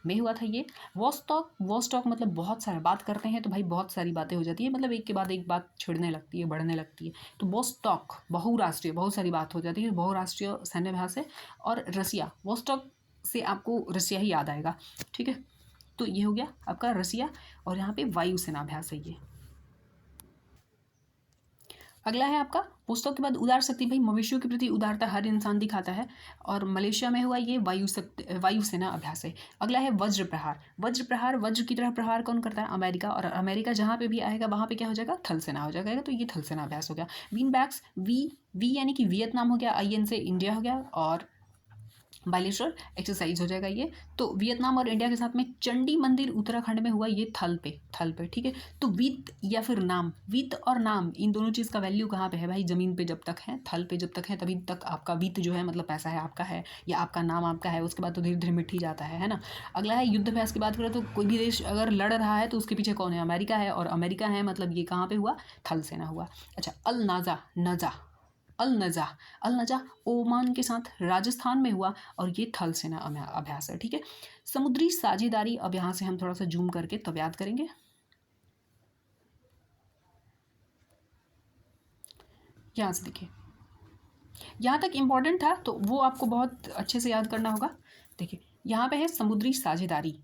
में हुआ था ये। वॉस्टॉक, वॉस्टॉक मतलब बहुत सारा बात करते हैं तो भाई बहुत सारी बातें हो जाती है, मतलब एक के बाद एक बात छिड़ने लगती है, बढ़ने लगती है। तो वॉस्टॉक बहुराष्ट्रीय, बहुत सारी बात हो जाती है, बहुराष्ट्रीय सैन्य अभ्यास है। और रसिया, वॉस्टॉक से आपको रसिया ही याद आएगा, ठीक है। तो ये हो गया आपका रसिया। और यहाँ पे वायुसेना अभ्यास है ये। अगला है आपका पुस्तक के बाद उदार शक्ति, भाई मवेशियों के प्रति उदारता हर इंसान दिखाता है, और मलेशिया में हुआ ये वायुसेना अभ्यास है। अगला है वज्र प्रहार, वज्र प्रहार, वज्र की तरह प्रहार कौन करता है, अमेरिका। और अमेरिका जहाँ पे भी आएगा वहाँ पे क्या हो जाएगा, थल सेना हो जाएगा, तो ये थल सेना अभ्यास हो गया। बीन बैग्स, वी यानी कि वियतनाम हो गया, IN से इंडिया हो गया, और बाइलेटरल एक्सरसाइज हो जाएगा ये। तो वियतनाम और इंडिया के साथ में चंडी मंदिर उत्तराखंड में हुआ, ये थल पे, थल पे, ठीक है। तो वित्त या फिर नाम, वित्त और नाम इन दोनों चीज़ का वैल्यू कहाँ पे है भाई, जमीन पे जब तक है, थल पे जब तक है तभी तक आपका वित्त जो है मतलब पैसा है आपका है, या आपका नाम आपका है, उसके बाद तो धीरे धीरे मिट ही जाता है ना। अगला है युद्ध अभ्यास की बात करें तो कोई भी देश अगर लड़ रहा है तो उसके पीछे कौन है, अमेरिका है, और अमेरिका है मतलब ये कहाँ पे हुआ, थल सेना हुआ। अच्छा, अल नाजा, नजा, अल नजा, अल नजा ओमान के साथ राजस्थान में हुआ, और ये थल सेना अभ्यास है, ठीक है। समुद्री साझेदारी, अब यहाँ से हम थोड़ा सा जूम करके तब याद करेंगे। यहाँ से देखिए, यहाँ तक इम्पॉर्टेंट था तो वो आपको बहुत अच्छे से याद करना होगा। देखिए यहाँ पे है समुद्री साझेदारी,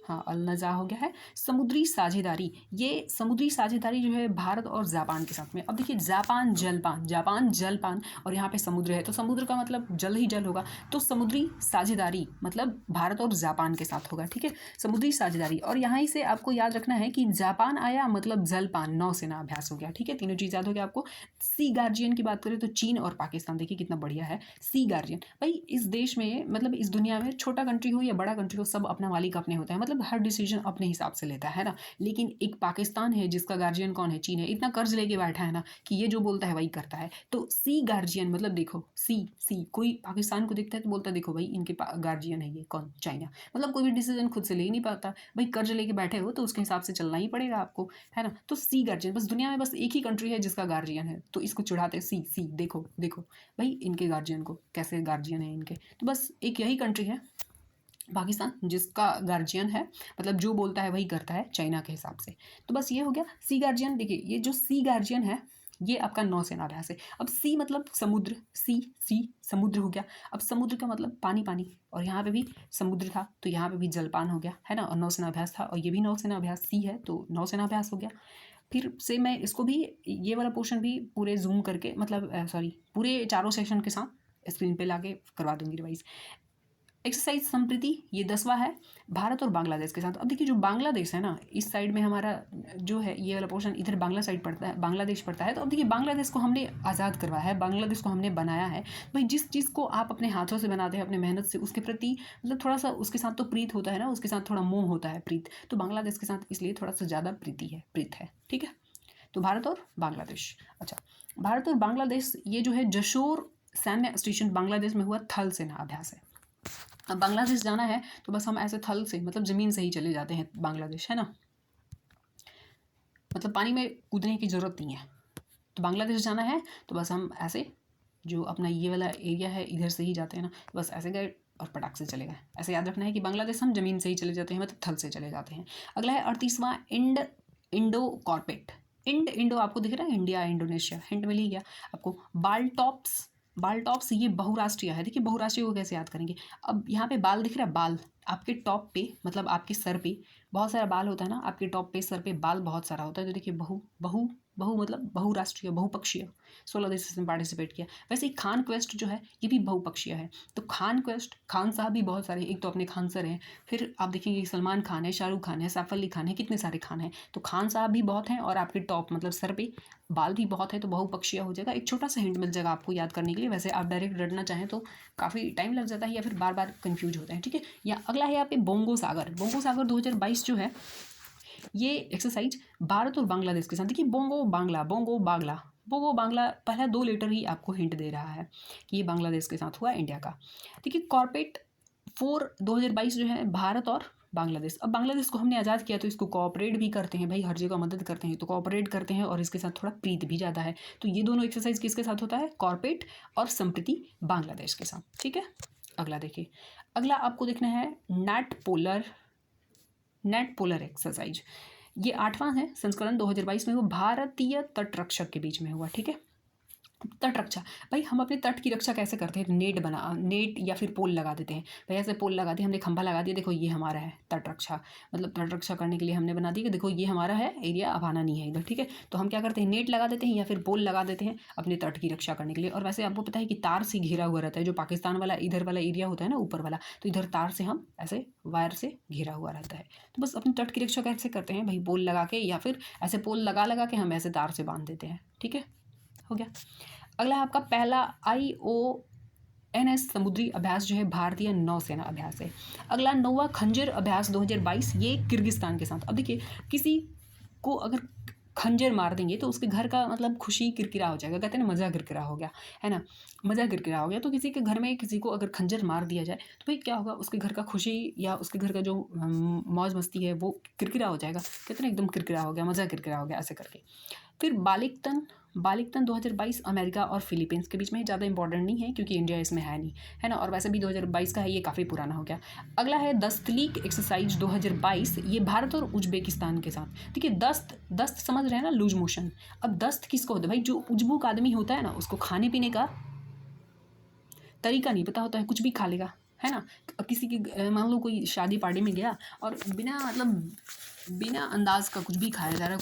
हाँ अल नज़ा हो गया है, समुद्री साझेदारी। ये समुद्री साझेदारी जो है भारत और जापान के साथ में। अब देखिए जापान जलपान, जापान जलपान, और यहाँ पे समुद्र है, तो समुद्र का मतलब जल ही जल होगा, तो समुद्री साझेदारी मतलब भारत और जापान के साथ होगा, ठीक है, समुद्री साझेदारी। और यहाँ ही से आपको याद रखना है कि जापान आया मतलब जलपान, नौसेना अभ्यास हो गया, ठीक है, तीनों चीज़ याद हो गया आपको। सी गार्जियन की बात करें तो चीन और पाकिस्तान, देखिए कितना बढ़िया है सी गार्जियन। भाई इस देश में मतलब इस दुनिया में छोटा कंट्री हो या बड़ा कंट्री हो, सब अपना मालिक अपने होता है, मतलब मतलब हर डिसीजन अपने हिसाब से लेता है ना। लेकिन एक पाकिस्तान है जिसका गार्जियन कौन है, चीन है, इतना कर्ज लेके बैठा है ना कि ये जो बोलता है वही करता है। तो सी गार्जियन मतलब देखो सी कोई पाकिस्तान को देखता है तो बोलता है देखो भाई इनके गार्जियन है, ये कौन, चाइना। मतलब कोई भी डिसीजन खुद से ले ही नहीं पाता भाई, कर्ज लेके बैठे हो तो उसके हिसाब से चलना ही पड़ेगा आपको, है ना। तो सी गार्जियन, बस दुनिया में बस एक ही कंट्री है जिसका गार्जियन है, तो इसको चिढ़ाते हैं सी देखो देखो भाई इनके गार्जियन को, कैसे गार्जियन है इनके। तो बस एक यही कंट्री है पाकिस्तान जिसका गार्जियन है, मतलब जो बोलता है वही करता है चाइना के हिसाब से। तो बस ये हो गया सी गार्जियन। देखिए ये जो सी गार्जियन है ये आपका नौसेना अभ्यास है। अब सी मतलब समुद्र, सी समुद्र हो गया। अब समुद्र का मतलब पानी पानी, और यहाँ पे भी समुद्र था तो यहाँ पे भी जलपान हो गया, है ना। और नौसेना अभ्यास था और ये भी नौसेना अभ्यास सी है तो नौसेना अभ्यास हो गया। फिर से मैं इसको भी, ये वाला पोर्शन भी पूरे जूम करके, मतलब सॉरी पूरे चारों सेक्शन के साथ स्क्रीन पे लाके करवा दूंगी रिवाइज। एक्सरसाइज संप्रीति ये 10वां है, भारत और बांग्लादेश के साथ। अब देखिए जो बांग्लादेश है ना, इस साइड में हमारा जो है ये वाला पोर्शन इधर बांग्ला साइड पड़ता है, बांग्लादेश पड़ता है। तो अब देखिए बांग्लादेश को हमने आज़ाद करवाया है, बांग्लादेश को हमने बनाया है। भाई जिस चीज़ को आप अपने हाथों से बनाते हैं अपने मेहनत से, उसके प्रति मतलब थोड़ा सा उसके साथ तो प्रीत होता है ना, उसके साथ थोड़ा मोह होता है, प्रीत। तो बांग्लादेश के साथ इसलिए थोड़ा सा ज़्यादा प्रीत है, ठीक है। तो भारत और बांग्लादेश। अच्छा, भारत और बांग्लादेश ये जो है जशोर सैन्य स्टेशन बांग्लादेश में हुआ थल सेना अभ्यास है। अब बांग्लादेश जाना है तो बस हम ऐसे थल से मतलब ज़मीन से ही चले जाते हैं बांग्लादेश, है ना। मतलब पानी में कूदने की ज़रूरत नहीं है। तो बांग्लादेश जाना है तो बस हम ऐसे जो अपना ये वाला एरिया है इधर से ही जाते हैं ना, तो बस ऐसे गए और पटाख से चले गए। ऐसे याद रखना है कि बांग्लादेश हम ज़मीन से ही चले जाते हैं, मतलब थल से चले जाते हैं। अगला है 38वां इंडो कॉर्पेट। इंडो आपको दिख रहा है, इंडिया इंडोनेशिया, हिंट मिल ही गया आपको। बालटॉप्स ये बहुराष्ट्रीय है। देखिए बहुराष्ट्रीय को कैसे याद करेंगे। अब यहाँ पे बाल दिख रहा है, बाल आपके टॉप पे मतलब आपके सर पे बहुत सारा बाल होता है ना, आपके टॉप पे सर पे बाल बहुत सारा होता है। तो देखिए बहु मतलब बहुराष्ट्रीय बहुपक्षीय, 16 देश इसमें पार्टिसिपेट किया। वैसे ही खान क्वेस्ट जो है ये भी बहुपक्षीय है। तो खान क्वेस्ट, खान साहब भी बहुत सारे, एक तो अपने खान सर हैं, फिर आप देखेंगे सलमान खान है, शाहरुख खान है, सैफ अली खान है, कितने सारे खान हैं। तो खान साहब भी बहुत हैं और आपके टॉप मतलब सर पे बाल भी बहुत है, तो बहुपक्षीय हो जाएगा। एक छोटा सा हिंट मिल जाएगा आपको याद करने के लिए। वैसे आप डायरेक्ट रटना चाहें तो काफ़ी टाइम लग जाता है या फिर बार बार कन्फ्यूज होते हैं, ठीक है। या अगला है यहाँ पे बोंगो सागर 2022 जो है ये एक्सरसाइज भारत और बांग्लादेश के साथ। देखिए बोंगो बांग्ला पहला 2 लेटर ही आपको हिंट दे रहा है कि ये बांग्लादेश के साथ हुआ इंडिया का। देखिए कॉर्पेट 4 2022 जो है भारत और बांग्लादेश। अब बांग्लादेश को हमने आज़ाद किया तो इसको कोऑपरेट भी करते हैं भाई, हर जगह मदद करते हैं तो कोऑपरेट करते हैं और इसके साथ थोड़ा प्रीत भी ज़्यादा है। तो ये दोनों एक्सरसाइज किसके साथ होता है, कॉर्पेट और संप्रीति बांग्लादेश के साथ, ठीक है। अगला देखिए, अगला आपको देखना है नेट पोलर एक्सरसाइज। ये 8वां है, संस्करण 2022 में हुआ, भारतीय तटरक्षक के बीच में हुआ, ठीक है। तट रक्षा, भाई हम अपने तट की रक्षा कैसे करते हैं, नेट या फिर पोल लगा देते हैं। भाई ऐसे पोल लगा दिया हमने, खंभा लगा दिया, देखो ये हमारा है तट रक्षा, मतलब तट रक्षा करने के लिए हमने बना दिया कि देखो ये हमारा है एरिया, अब आना नहीं है इधर, ठीक है। तो हम क्या करते हैं, नेट लगा देते हैं या फिर पोल लगा देते हैं अपने तट की रक्षा करने के लिए। और वैसे आपको पता है कि तार से घिरा हुआ रहता है, जो पाकिस्तान वाला इधर वाला एरिया होता है ना ऊपर वाला, तो इधर तार से हम ऐसे वायर से घिरा हुआ रहता है। तो बस अपने तट की रक्षा कैसे करते हैं भाई, पोल लगा के या फिर ऐसे पोल लगा के हम ऐसे तार से बांध देते हैं, ठीक है, हो गया। अगला है आपका पहला IONS समुद्री अभ्यास जो है भारतीय नौसेना अभ्यास है। अगला 9वां खंजर अभ्यास 2022, ये किर्गिस्तान के साथ। अब देखिए किसी को अगर खंजर मार देंगे तो उसके घर का मतलब खुशी किरकिरा हो जाएगा, कहते हैं ना मज़ा किरकिरा हो गया, है ना, मज़ा किरकिरा हो गया। तो किसी के घर में किसी को अगर खंजर मार दिया जाए तो भाई क्या होगा, उसके घर का खुशी या उसके घर का जो मौज मस्ती है वो किरकिरा हो जाएगा, कहते हैं ना एकदम किरकिरा हो गया, मज़ा किरकिरा हो गया, ऐसे करके। फिर बालिकतन 2022 अमेरिका और फिलीपींस के बीच में, ज़्यादा इंपॉर्टेंट नहीं है क्योंकि इंडिया इसमें है नहीं, है ना, और वैसे भी 2022 का है, ये काफ़ी पुराना हो गया। अगला है दस्तलीक एक्सरसाइज 2022, ये भारत और उज्बेकिस्तान के साथ। देखिए दस्त समझ रहे हैं ना, लूज मोशन। अब दस्त किसको होता है भाई, जो उजबुक आदमी होता है ना, उसको खाने पीने का तरीका नहीं पता होता है, कुछ भी खा लेगा, है ना। किसी की मान लो कोई शादी पार्टी में गया और बिना अंदाज का कुछ भी खाया जा रहा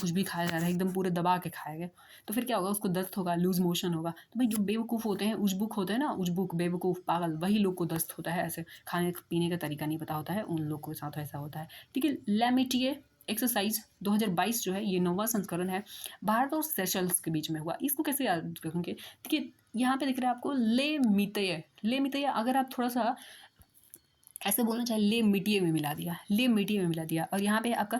है, एकदम पूरे दबा के खाएगा, तो फिर क्या होगा, उसको दस्त होगा, लूज मोशन होगा। तो भाई जो बेवकूफ़ होते हैं, उजबुक होते हैं ना, उजबुक बेवकूफ़ पागल, वही लोग को दस्त होता है, ऐसे खाने पीने का तरीका नहीं पता होता है, उन लोग के साथ ऐसा होता है, ठीक है। लेमिटिए एक्सरसाइज 2022 जो है ये 9वां संस्करण है, भारत और सेशल्स के बीच में हुआ। इसको कैसे याद रखेंगे, देखिए यहाँ पे दिख रहा है आपको ले मितय। अगर आप थोड़ा सा ऐसे बोलना चाहे ले मिटिए में मिला दिया, ले मिटिए में मिला दिया। और यहाँ पे आपका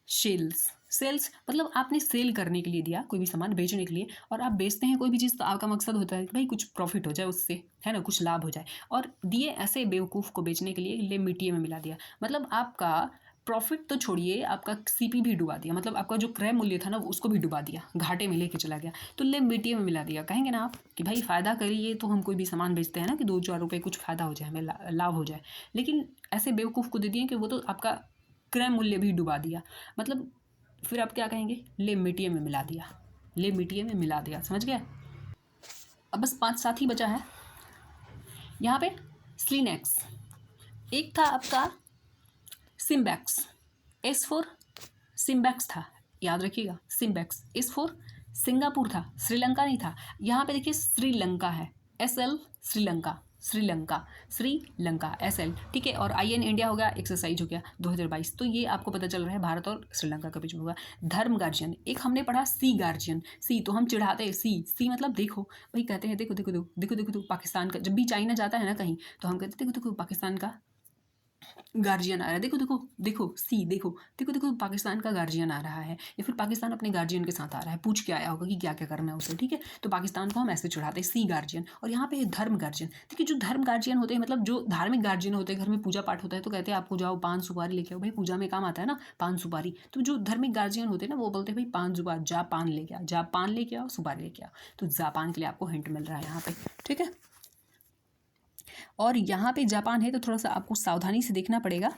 सेल्स, सेल्स मतलब आपने सेल करने के लिए दिया, कोई भी सामान बेचने के लिए, और आप बेचते हैं कोई भी चीज़ तो आपका मकसद होता है कि भाई कुछ प्रॉफिट हो जाए उससे, है ना, कुछ लाभ हो जाए, और दिए ऐसे बेवकूफ़ को बेचने के लिए, ले मिट्टी में मिला दिया। मतलब आपका प्रॉफिट तो छोड़िए, आपका सीपी भी डुबा दिया, मतलब आपका जो क्रय मूल्य था ना उसको भी डुबा दिया, घाटे में लेके चला गया। तो ले मिट्टी में मिला दिया कहेंगे ना आप कि भाई फ़ायदा करिए, तो हम कोई भी सामान बेचते हैं ना कि 2-4 रुपये कुछ फ़ायदा हो जाए, हमें लाभ हो जाए, लेकिन ऐसे बेवकूफ़ को दे दिए कि वो तो आपका क्रय मूल्य भी डुबा दिया। मतलब फिर आप क्या कहेंगे, ले मिट्टी में मिला दिया, ले मिट्टी में मिला दिया, समझ गया। अब बस 5 साथ ही बचा है यहाँ पे। स्लिनेक्स, एक था आपका सिम्बैक्स, S4 सिम्बैक्स था, याद रखिएगा सिम्बैक्स। S4 सिंगापुर था, श्रीलंका नहीं था। यहाँ पे देखिए श्रीलंका है, SL श्रीलंका, श्रीलंका, श्रीलंका SL, ठीक है। और IN इंडिया हो गया, एक्सरसाइज हो गया 2022। तो ये आपको पता चल रहा है भारत और श्रीलंका के बीच में होगा। धर्म गार्जियन, एक हमने पढ़ा सी गार्जियन, सी तो हम चिढ़ाते हैं, सी मतलब देखो भाई, कहते हैं देखो देखो देखो देखो देखो देखो पाकिस्तान का, जब भी चाइना जाता है ना कहीं तो हम कहते देखो देखो पाकिस्तान का गार्जियन आ रहा है, देखो देखो देखो सी, देखो देखो देखो पाकिस्तान का गार्जियन आ रहा है, या फिर पाकिस्तान अपने गार्जियन के साथ आ रहा है, पूछ के आया होगा कि क्या क्या करना है उसे, ठीक है। तो पाकिस्तान को हम ऐसे चढ़ाते हैं सी गार्जियन। और यहाँ पे धर्म गार्जियन, देखिए जो धर्म गार्जियन होते हैं, मतलब जो धार्मिक गार्जियन होते हैं, घर में पूजा पाठ होता है तो कहते हैं आपको जाओ पान सुपारी लेके आओ, भाई पूजा में काम आता है ना पान सुपारी। तो जो धार्मिक गार्जियन होते हैं ना वो बोलते हैं भाई पान सुपारी, जा पान लेके आओ, जा पान लेके आओ, सुपारी लेके आओ। तो जापान के लिए आपको हिंट मिल रहा है यहाँ पे, ठीक है। और यहाँ पे जापान है तो थोड़ा सा आपको सावधानी से देखना पड़ेगा।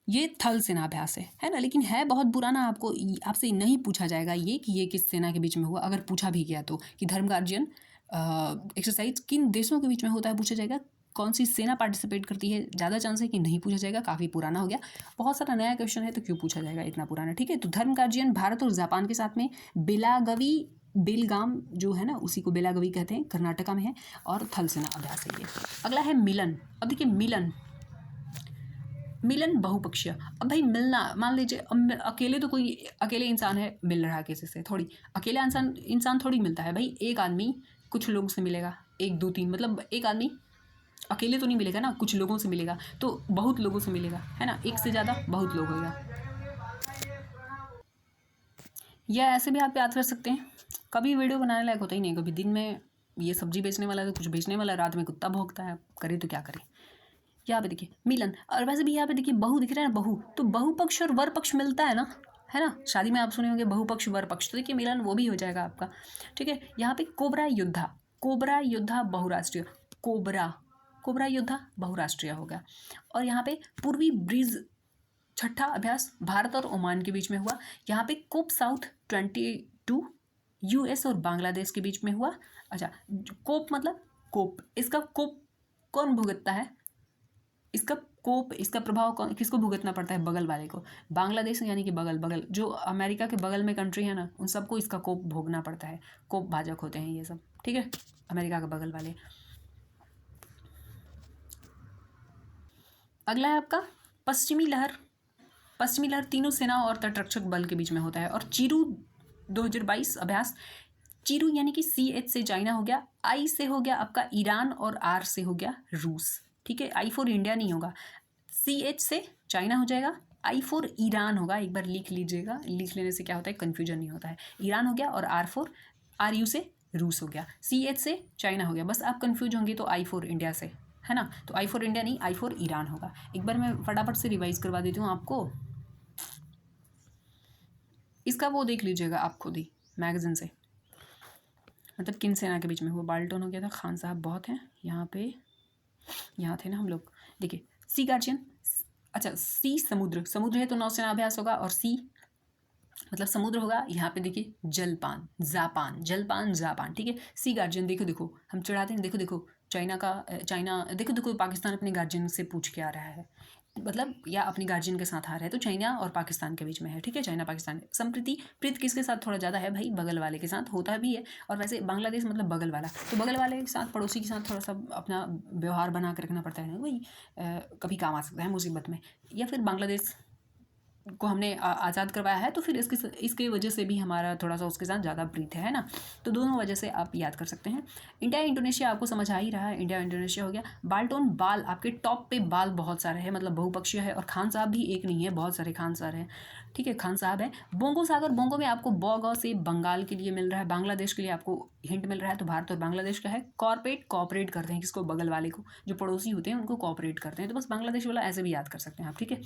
ये थल सेनाभ्यास है ना, लेकिन है बहुत पुराना, आपको आपसे नहीं पूछा जाएगा ये कि ये किस सेना के बीच में हुआ। अगर पूछा भी गया तो कि धर्म गार्जियन एक्सरसाइज किन देशों के बीच में होता है, पूछा जाएगा। कौन सी सेना पार्टिसिपेट करती है, ज़्यादा चांस है कि नहीं पूछा जाएगा, काफ़ी पुराना हो गया। बहुत सारा नया क्वेश्चन है तो क्यों पूछा जाएगा इतना पुराना, ठीक है। तो धर्म गार्जियन भारत और जापान के साथ में बेलागवी, बेलगाम जो है ना उसी को बेलागवी कहते हैं, कर्नाटका में है, और थल सेना अभ्यास है ये। अगला है मिलन। अब देखिए मिलन, मिलन बहुपक्षीय। अब भाई मिलना, मान लीजिए अकेले तो कोई अकेले इंसान है मिल रहा है किसी से, थोड़ी अकेला इंसान थोड़ी मिलता है भाई। एक आदमी कुछ लोगों से मिलेगा, 1 2 3, मतलब एक आदमी अकेले तो नहीं मिलेगा ना, कुछ लोगों से मिलेगा, तो बहुत लोगों से मिलेगा, है ना, एक से ज़्यादा बहुत लोग होगा। या ऐसे भी आप याद कर सकते हैं, कभी वीडियो बनाने लायक होता ही नहीं, कभी दिन में ये सब्जी बेचने वाला है तो कुछ बेचने वाला, रात में कुत्ता भौंकता है, करे तो क्या करे। यहाँ पे देखिए मिलन, और वैसे भी यहाँ पे देखिए बहु दिख रहा है ना, बहु, तो बहुपक्ष और वर पक्ष मिलता है ना, है ना, शादी में आप सुने होंगे बहुपक्ष वर पक्ष, तो देखिए मिलन वो भी हो जाएगा आपका, ठीक है। यहाँ पे कोबरा योद्धा, कोबरा योद्धा बहुराष्ट्रीय, कोबरा, कोबरा योद्धा बहुराष्ट्रीय होगा। और यहाँ पे पूर्वी ब्रिज, छठा अभ्यास भारत और ओमान के बीच में हुआ। यहाँ पे कोप साउथ 22 US और बांग्लादेश के बीच में हुआ। अच्छा, कोप मतलब कोप, इसका कोप कौन भुगतता है, इसका कोप, इसका प्रभाव कौन, किसको भुगतना पड़ता है, बगल वाले को। बांग्लादेश यानी कि बगल बगल जो अमेरिका के बगल में कंट्री है ना, उन सबको इसका कोप भोगना पड़ता है। कोप भाजक होते हैं ये सब, ठीक है, अमेरिका के बगल वाले। अगला है आपका पश्चिमी लहर। पश्चिमी लहर तीनों सेना और तटरक्षक बल के बीच में होता है। और चीरू 2022 अभ्यास, चीरू यानी कि CH से चाइना हो गया, I से हो गया आपका ईरान, और R से हो गया रूस, ठीक है। I for इंडिया नहीं होगा, CH से चाइना हो जाएगा, I for ईरान होगा, एक बार लिख लीजिएगा, लिख लेने से क्या होता है कन्फ्यूजन नहीं होता है। ईरान हो गया, और RU से रूस हो गया, CH से चाइना हो गया। बस आप कन्फ्यूज होंगे तो I for इंडिया से, है ना, तो I for इंडिया नहीं, I for ईरान होगा। एक बार मैं फटाफट से रिवाइज करवा देती हूँ आपको, इसका वो देख लीजिएगा आप खुद ही मैगजीन से, मतलब किन सेना के बीच में हुआ। बाल्टन हो गया था, खान साहब बहुत हैं यहाँ पे, यहाँ थे ना हम लोग। देखिए सी गार्जियन, अच्छा सी समुद्र, समुद्र है तो नौसेना अभ्यास होगा, और सी मतलब समुद्र होगा। यहाँ पे देखिए जलपान, जापान, जलपान जापान, ठीक है। सी गार्जियन, देखो देखो हम चढ़ाते हैं, देखो देखो चाइना का, चाइना देखो देखो पाकिस्तान अपने गार्जियन से पूछ के आ रहा है, मतलब या अपनी गार्जियन के साथ आ रहा है, तो चाइना और पाकिस्तान के बीच में है, ठीक है। चाइना पाकिस्तान संप्रीति, प्रीत किसके साथ थोड़ा ज़्यादा है भाई, बगल वाले के साथ होता भी है। और वैसे बांग्लादेश मतलब बगल वाला, तो बगल वाले के साथ, पड़ोसी के साथ थोड़ा सा अपना व्यवहार बना कर रखना पड़ता है ना भाई, कभी काम आ सकता है मुसीबत में। या फिर बांग्लादेश को हमने आज़ाद करवाया है, तो फिर इसके वजह से भी हमारा थोड़ा सा उसके साथ ज़्यादा प्रीत है ना। तो दोनों वजह से आप याद कर सकते हैं। इंडिया इंडोनेशिया आपको समझ आ ही रहा है, इंडिया इंडोनेशिया हो गया। बाल्टोन, बाल, आपके टॉप पे बाल बहुत सारे हैं, मतलब बहुपक्षीय है। और खान साहब भी एक नहीं है, बहुत सारे खान साहब हैं, ठीक है, खान साहब है। बोंगो सागर, बोंगो में आपको बॉ से बंगाल के लिए मिल रहा है, बांग्लादेश के लिए आपको हिंट मिल रहा है। तो भारत और बांग्लादेश का है। कॉपरेट करते हैं किसको, बगल वाले को, जो पड़ोसी होते हैं उनको कॉपरेट करते हैं। तो बस बांग्लादेश वाला ऐसे भी याद कर सकते हैं आप, ठीक है।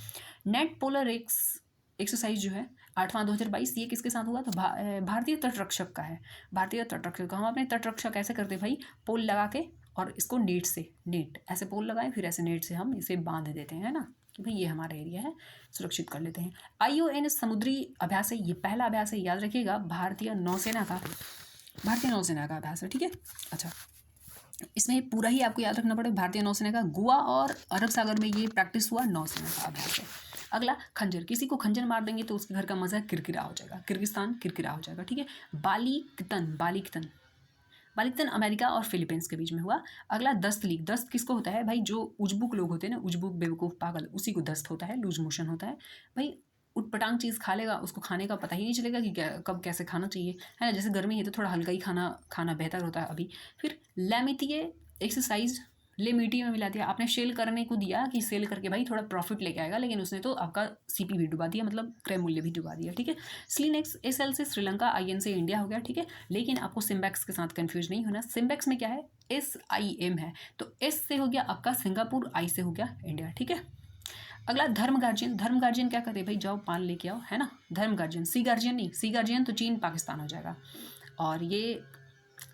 नेट पोलर एक्सरसाइज जो है 8वां 2022, ये किसके साथ हुआ, तो भारतीय तटरक्षक का है। भारतीय तटरक्षक का, हम अपने तटरक्षक कैसे करते भाई, पोल लगा के और इसको नेट ऐसे पोल लगाएं, फिर ऐसे नेट से हम इसे बांध देते हैं ना, कि भाई ये हमारा एरिया है, सुरक्षित कर लेते हैं। ION समुद्री अभ्यास है, ये पहला अभ्यास है, याद रखिएगा, भारतीय नौसेना का अभ्यास है, ठीक है। अच्छा, इसमें पूरा ही आपको याद रखना पड़ेगा, भारतीय नौसेना का गोवा और अरब सागर में ये प्रैक्टिस हुआ, नौसेना का अभ्यास है। अगला, खंजर, किसी को खंजर मार देंगे तो उसके घर का मजा किरकिरा हो जाएगा, किर्गिस्तान किरकिरा हो जाएगा, ठीक है। बालिकतन अमेरिका और फिलीपींस के बीच में हुआ। अगला, दस्त लीग, दस्त किसको होता है भाई, जो उजबुक लोग होते हैं ना, उजबुक बेवकूफ़ पागल, उसी को दस्त होता है, लूज मोशन होता है भाई। उटपटांग चीज़ खा लेगा, उसको खाने का पता ही नहीं चलेगा कि कब कैसे खाना चाहिए, है ना। जैसे गर्मी है तो थोड़ा हल्का ही खाना बेहतर होता है अभी। फिर लेमितीय एक्सरसाइज, ले मिट्टी में मिला दिया, आपने सेल करने को दिया कि सेल करके भाई थोड़ा प्रॉफिट लेके आएगा, लेकिन उसने तो आपका CP भी डुबा दिया, मतलब क्रय मूल्य भी डुबा दिया, ठीक है। स्लिनेक्स, SL से श्रीलंका, IN से इंडिया हो गया, ठीक है। लेकिन आपको सिम्बैक्स के साथ कंफ्यूज नहीं होना, सिम्बैक्स में क्या है, SIM है, तो S से हो गया आपका सिंगापुर, I से हो गया इंडिया, ठीक है। अगला, धर्म गार्जियन क्या करे भाई, जाओ पान लेके आओ, है ना। धर्म गार्जियन, सी गार्जियन तो चीन पाकिस्तान हो जाएगा, और ये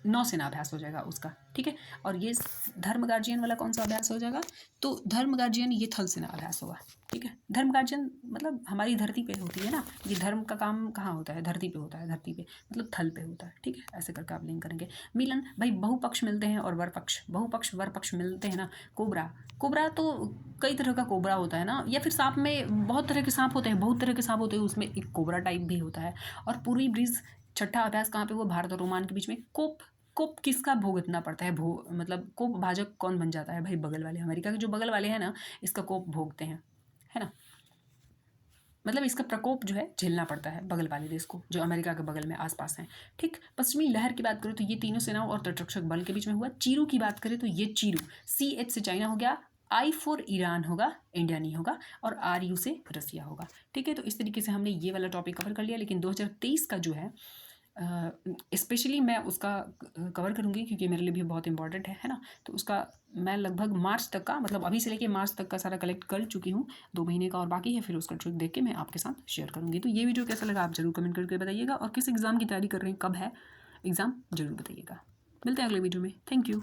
नौसेना अभ्यास हो जाएगा उसका, ठीक है। और ये धर्म गार्जियन वाला कौन सा अभ्यास हो जाएगा, तो धर्म गार्जियन ये थल सेना अभ्यास होगा, ठीक है। धर्म गार्जियन मतलब हमारी धरती पे होती है ना, ये धर्म का काम कहाँ होता है, धरती पे होता है, धरती पे मतलब थल पे होता है, ठीक है। ऐसे करके आप लिंक करेंगे। मिलन, भाई बहुपक्ष मिलते हैं और वरपक्ष मिलते हैं ना। कोबरा तो कई तरह का कोबरा होता है ना, या फिर सांप में बहुत तरह के सांप होते हैं, उसमें एक कोबरा टाइप भी होता है। और पूर्वी ब्रिज, छठा अभ्यास कहाँ पे हुआ, भारत और ओमान के बीच में। कोप किसका भुगतना पड़ता है, मतलब कोप भाजक कौन बन जाता है भाई, बगल वाले, अमेरिका के जो बगल वाले हैं ना, इसका कोप भोगते हैं, है ना। मतलब इसका प्रकोप जो है झेलना पड़ता है बगल वाले देश को, जो अमेरिका के बगल में आसपास हैं, ठीक। पश्चिमी लहर की बात करें तो ये तीनों सेनाओं और तटरक्षक बल के बीच में हुआ। चीरू की बात करें तो ये चीरू, CH से चाइना हो गया, I for ईरान होगा, इंडिया नहीं होगा, और RU से रसिया होगा, ठीक है। तो इस तरीके से हमने ये वाला टॉपिक कवर कर लिया। लेकिन 2023 का जो है स्पेशली मैं उसका कवर करूँगी, क्योंकि मेरे लिए भी बहुत इंपॉर्टेंट है ना। तो उसका मैं लगभग मार्च तक का, मतलब अभी से लेके मार्च तक का सारा कलेक्ट कर चुकी हूँ, 2 महीने का और बाकी है, फिर उसका ट्रिक देख के मैं आपके साथ शेयर करूँगी। तो ये वीडियो कैसा लगा आप जरूर कमेंट करके बताइएगा, और किस एग्ज़ाम की तैयारी कर रहे हैं, कब है एग्ज़ाम, जरूर बताइएगा। मिलते हैं अगले वीडियो में, थैंक यू।